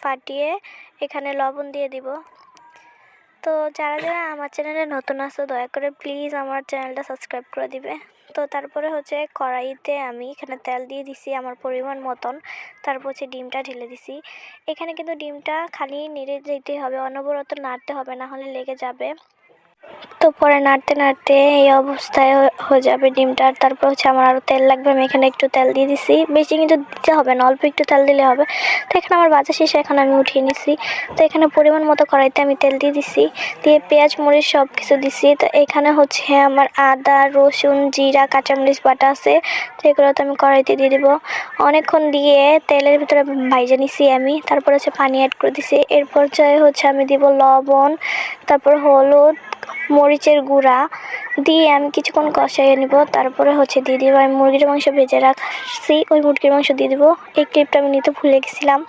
ফাটিয়ে এখানে লবণ দিয়ে দিব। তো যারা যারা আমার চ্যানেলে নতুন আছো দয়া করে প্লিজ আমার চ্যানেলটা সাবস্ক্রাইব করে দিবে। তো তারপরে হচ্ছে কড়াইতে আমি এখানে তেল দিয়ে দিছি আমার পরিমাণ মতন, তারপর হচ্ছে ডিমটা ঢেলে দিছি। এখানে কিন্তু ডিমটা খালি নেড়ে যেতে হবে, অনবরত নাড়তে হবে, না হলে লেগে যাবে। তো পরে নাড়তে নাড়তে এই অবস্থায় হয়ে যাবে ডিমটা। আর তারপর হচ্ছে আমার আরও তেল লাগবে, আমি এখানে একটু তেল দিয়ে দিছি, বেশি কিন্তু দিতে হবে না, অল্প একটু তেল দিলে হবে। তো এখানে আমার ভাজা শেষে এখন আমি উঠিয়ে নিছি। তো এখানে পরিমাণ মতো কড়াইতে আমি তেল দিয়ে দিছি, দিয়ে পেঁয়াজ মরিচ সব কিছু দিছি। তো এখানে হচ্ছে আমার আদা রসুন জিরা কাঁচামরিচ বাটা আছে, তো এগুলো তো আমি কড়াইতে দিয়ে দিব। অনেকক্ষণ দিয়ে তেলের ভিতরে ভাইজা নিছি আমি, তারপর হচ্ছে পানি অ্যাড করে দিছি। এরপর হচ্ছে আমি দিব লবণ, তারপর হলুদ মরিচের গুঁড়া দিয়ে আমি কিছুক্ষণ কষাইয়ে নিব। তারপরে হচ্ছে দিয়ে দিব আমি মুরগির মাংস ভেজে রাখছি, ওই মুরগির মাংস দিয়ে দিব। এই ক্লিপটা আমি নিতে ভুলে গেছিলাম।